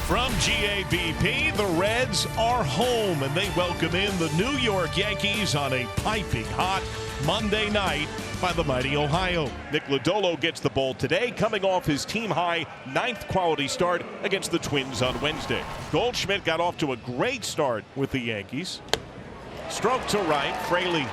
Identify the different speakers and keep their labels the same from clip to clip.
Speaker 1: From GABP, the Reds are home, and they welcome in the New York Yankees on a piping hot Monday night by the mighty Ohio. Nick Lodolo gets the ball today, coming off his team-high 9th quality start against the Twins on Wednesday. Goldschmidt got off to a great start with the Yankees. Stroke to right, Fraley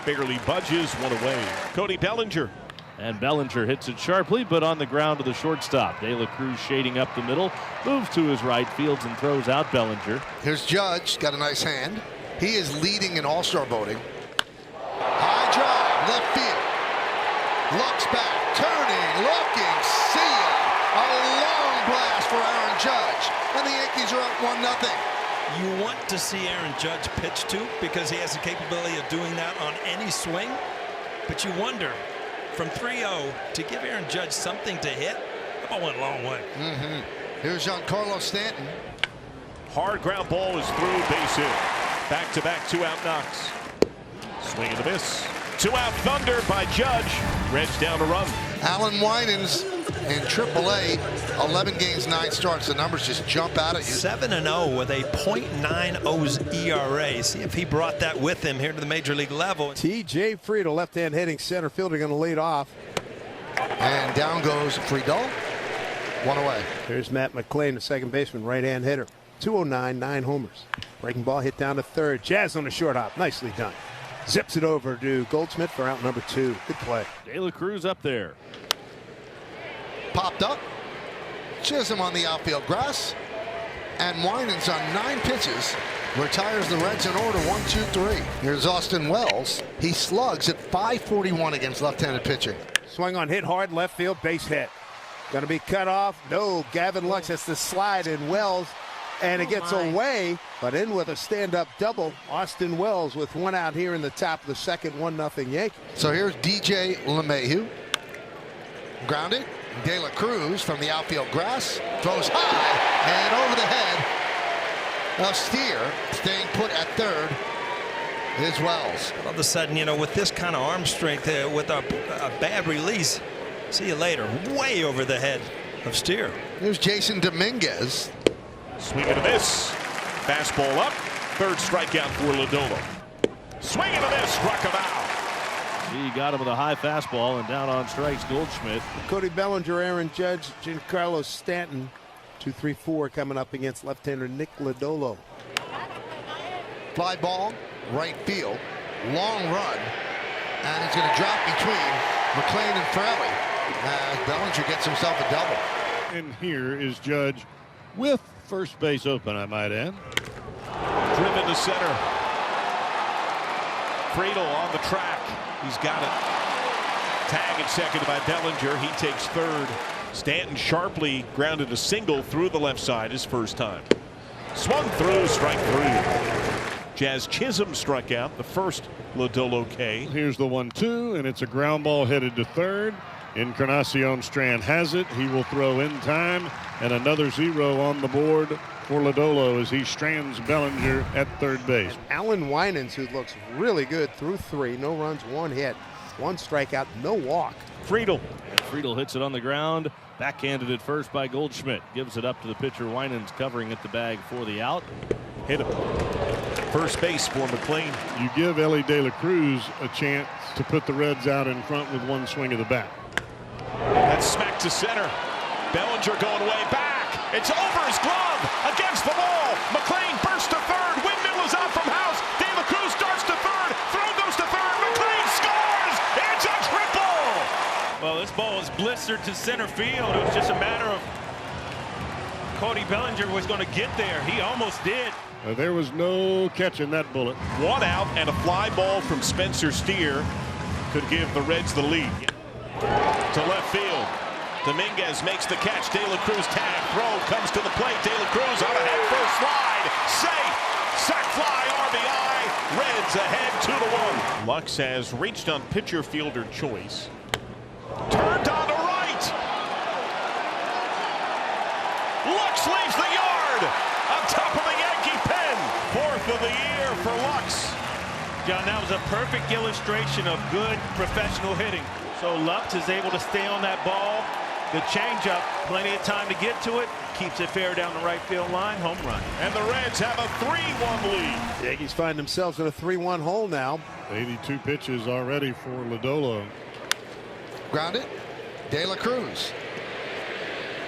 Speaker 1: barely budges, one away. Cody Bellinger.
Speaker 2: And Bellinger hits it sharply, but on the ground to the shortstop. De La Cruz shading up the middle, moves to his right, fields and throws out Bellinger.
Speaker 3: Here's Judge, got a nice hand. He is leading in all-star voting. High drive, left field. Looks back, turning, looking, see ya. A long blast for Aaron Judge, and the Yankees are up 1-0.
Speaker 4: You want to see Aaron Judge pitch too, because he has the capability of doing that on any swing. But you wonder, from 3-0 to give Aaron Judge something to hit, that ball went a long way.
Speaker 3: Here's Giancarlo Stanton.
Speaker 1: Hard ground ball is through, base hit. Back-to-back 2-out knocks. Swing and a miss. 2-out thunder by Judge. Reds down a run.
Speaker 3: Alan Winans in AAA, 11 games, 9 starts. The numbers just jump out at you.
Speaker 4: 7-0 with a .90 ERA. See if he brought that with him here to the major league level.
Speaker 5: T.J. Friedel, left-hand hitting center fielder, going to lead off.
Speaker 3: And down goes Friedel. One away.
Speaker 5: Here's Matt McClain, the second baseman, right-hand hitter. 209, 9 homers. Breaking ball hit down to third. Jazz on the short hop. Nicely done. Zips it over to Goldschmidt for out number 2. Good play.
Speaker 2: De La Cruz up there.
Speaker 3: Popped up. Chisholm on the outfield grass. And Winans on 9 pitches retires the Reds in order 1-2-3. Here's Austin Wells. He slugs at .541 against left-handed pitching.
Speaker 5: Swing on, hit hard, left field, base hit. Going to be cut off. No, Gavin Lux has to slide in Wells. And it gets away, but in with a stand-up double. Austin Wells with one out here in the top of the second, 1-0 Yankees.
Speaker 3: So here's DJ LeMahieu. Grounded. De La Cruz from the outfield grass. Throws high and over the head of Steer. Staying put at third is Wells.
Speaker 4: All of a sudden, you know, with this kind of arm strength, with a bad release, see you later. Way over the head of Steer.
Speaker 3: Here's Jason Dominguez.
Speaker 1: Swing and a miss. Fastball up. Third strikeout for Lodolo. Swing and a miss. Struck him out.
Speaker 2: He got him with a high fastball, and down on strikes Goldschmidt.
Speaker 5: Cody Bellinger, Aaron Judge, Giancarlo Stanton. 2-3-4 coming up against left-hander Nick Lodolo.
Speaker 3: Fly ball, right field. Long run. And it's going to drop between McClain and Fraley as Bellinger gets himself a double.
Speaker 6: And here is Judge with first base open, I might add.
Speaker 1: Driven to center. Friedel on the track. He's got it. Tag at second by Bellinger. He takes third. Stanton sharply grounded a single through the left side his first time. Swung through, strike 3. Jazz Chisholm struck out the first Lodolo K.
Speaker 6: Here's the 1-2, and it's a ground ball headed to third. Encarnacion Strand has it. He will throw in time, and another 0 on the board for Lodolo as he strands Bellinger at third base.
Speaker 5: Alan Winans, who looks really good through 3, no runs, 1 hit, 1 strikeout, no walk.
Speaker 1: Friedel.
Speaker 2: And Friedel hits it on the ground. Backhanded at first by Goldschmidt. Gives it up to the pitcher. Winans covering at the bag for the out.
Speaker 1: Hit him. First base for McClain.
Speaker 6: You give Ellie De La Cruz a chance to put the Reds out in front with one swing of the bat.
Speaker 1: That's smacked to center. Bellinger going way back. It's over his glove. Against the wall. McClain bursts to third. Windmill is out from house. De La Cruz starts to third. Throw goes to third. McClain scores. It's a triple.
Speaker 7: Well, this ball was blistered to center field. It was just a matter of Cody Bellinger was going to get there. He almost did.
Speaker 6: There was no catching that bullet.
Speaker 1: 1 out and a fly ball from Spencer Steer could give the Reds the lead. To left field. Dominguez makes the catch. De La Cruz tag. Throw comes to the plate. De La Cruz on a head first slide. Safe. Sac fly RBI. Reds ahead 2-1. Lux has reached on pitcher fielder choice. Turned on the right. Lux leaves the yard. On top of the Yankee pen. 4th of the year for Lux.
Speaker 7: John, that was a perfect illustration of good professional hitting. So Lux is able to stay on that ball, The changeup, plenty of time to get to it. Keeps it fair down the right field line. Home run.
Speaker 1: And the Reds have a 3-1 lead.
Speaker 5: Yankees find themselves in a 3-1 hole now.
Speaker 6: 82 pitches already for Lodolo.
Speaker 3: Grounded. De La Cruz.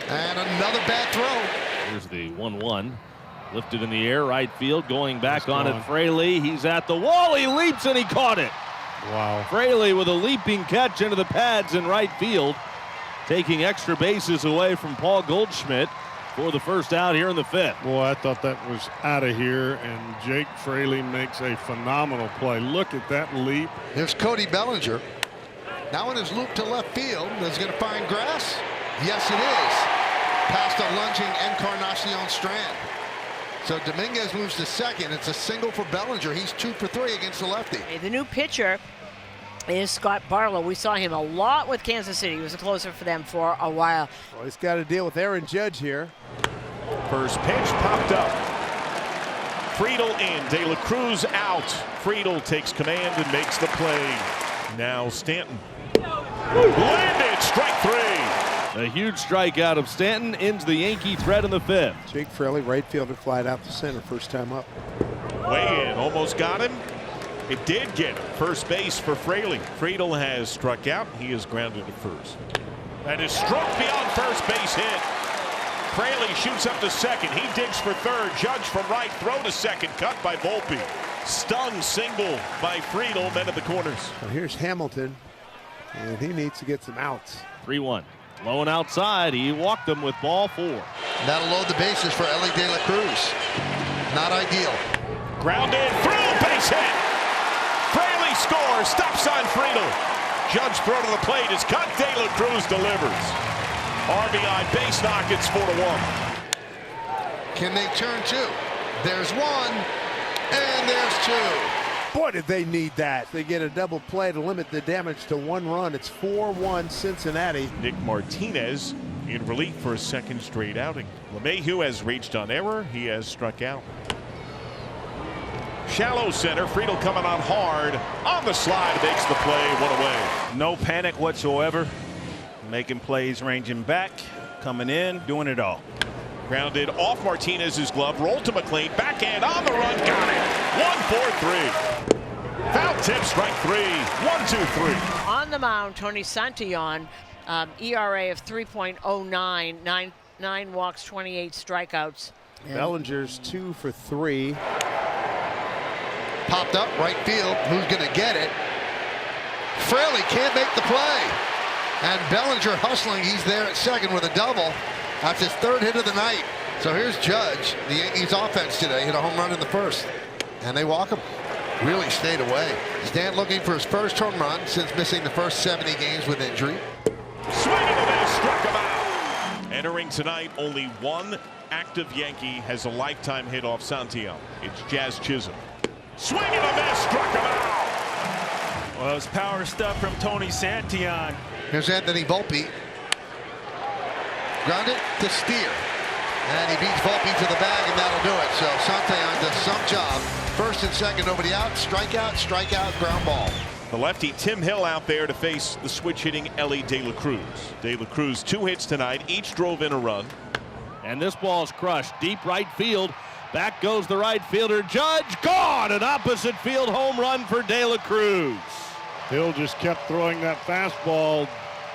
Speaker 3: And another bad throw.
Speaker 2: Here's the 1-1. Lifted in the air, right field, going back
Speaker 6: He's
Speaker 2: on
Speaker 6: gone.
Speaker 2: it. Fraley, he's at the wall. He leaps and he caught it.
Speaker 6: Wow.
Speaker 2: Fraley with a leaping catch into the pads in right field, taking extra bases away from Paul Goldschmidt for the first out here in the fifth.
Speaker 6: Boy, I thought that was out of here, and Jake Fraley makes a phenomenal play. Look at that leap.
Speaker 3: Here's Cody Bellinger. Now in his loop to left field. Is going to find grass? Yes, it is. Past a lunging Encarnacion Strand. So Dominguez moves to second. It's a single for Bellinger. He's 2 for 3 against the lefty.
Speaker 8: The new pitcher is Scott Barlow. We saw him a lot with Kansas City. He was a closer for them for a while.
Speaker 5: Well, he's got to deal with Aaron Judge here.
Speaker 1: First pitch popped up. Friedel in. De La Cruz out. Friedel takes command and makes the play. Now Stanton. Landed. Strike 3.
Speaker 2: A huge strikeout of Stanton ends the Yankee threat in the fifth.
Speaker 5: Jake Fraley, right fielder, flied out to center first time up.
Speaker 1: Way in. Almost got him. It did get him. First base for Fraley. Friedel has struck out. He is grounded to first. That is struck beyond first base hit. Fraley shoots up to second. He digs for third. Judge from right. Throw to second. Cut by Volpe. Stun single by Friedel. Men at the corners.
Speaker 5: Well, here's Hamilton, and he needs to get some outs.
Speaker 2: 3-1. Low and outside. He walked them with ball 4.
Speaker 3: That'll load the bases for Ellie De La Cruz. Not ideal.
Speaker 1: Grounded through. Base hit. Fraley scores. Stop sign Friedel. Judge throw to the plate is cut. De La Cruz delivers. RBI base knock. It's 4-1.
Speaker 3: Can they turn 2? There's 1. And there's 2.
Speaker 5: Boy, did they need that. They get a double play to limit the damage to 1 run. It's 4-1 Cincinnati.
Speaker 1: Nick Martinez in relief for a second straight outing. LeMahieu has reached on error. He has struck out. Shallow center. Friedel coming on hard. On the slide. Makes the play. 1 away.
Speaker 7: No panic whatsoever. Making plays, ranging back, coming in, doing it all.
Speaker 1: Grounded off Martinez's glove. Roll to McLean. Backhand on the run. Got it. 1-4-3. Foul tip. Strike 3. 1-2-3.
Speaker 8: On the mound, Tony Santillon, ERA of 3.09, 9 walks, 28 strikeouts.
Speaker 5: Bellinger's 2 for 3.
Speaker 3: Popped up right field. Who's going to get it? Fraley can't make the play. And Bellinger hustling. He's there at second with a double. That's his 3rd hit of the night. So here's Judge. The Yankees offense today hit a home run in the first. And they walk him. Really stayed away. Stan looking for his first home run since missing the first 70 games with injury.
Speaker 1: Swing and a miss. Struck him out. Entering tonight, only one active Yankee has a lifetime hit off Santillon. It's Jazz Chisholm. Swing and a miss. Struck him out.
Speaker 7: Well, it's power stuff from Tony Santillon.
Speaker 3: Here's Anthony Volpe. Grounded to steer. And he beats Volpe to the bag, and that'll do it. So Santillon does some job. First and second, nobody out. Strikeout, strikeout, ground ball.
Speaker 1: The lefty Tim Hill out there to face the switch hitting Ellie De La Cruz. De La Cruz 2 hits tonight. Each drove in a run.
Speaker 2: And this ball's crushed deep right field. Back goes the right fielder. Judge gone. An opposite field home run for De La Cruz.
Speaker 6: Hill just kept throwing that fastball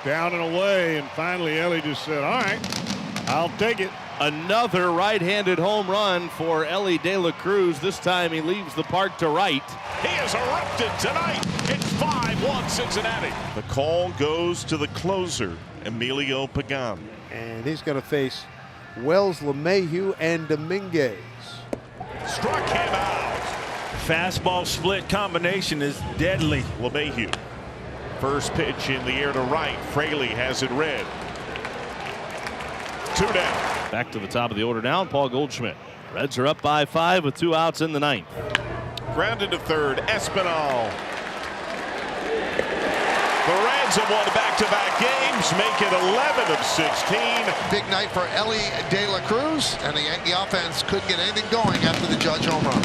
Speaker 6: down and away, and finally Ellie just said, all right, I'll take it.
Speaker 2: Another right-handed home run for Ellie De La Cruz. This time he leaves the park to right.
Speaker 1: He has erupted tonight. It's 5-1 Cincinnati. The call goes to the closer, Emilio Pagan.
Speaker 5: And he's going to face Wells, LeMahieu, and Dominguez.
Speaker 1: Struck him out.
Speaker 7: Fastball split combination is deadly.
Speaker 1: LeMahieu. First pitch in the air to right. Fraley has it read. 2 down.
Speaker 2: Back to the top of the order now, Paul Goldschmidt. Reds are up by 5 with 2 outs in the 9th.
Speaker 1: Grounded to third. Espinal. The Reds have won back-to-back games, make it 11 of 16.
Speaker 3: Big night for Ellie De La Cruz, and the Yankee offense couldn't get anything going after the Judge home run.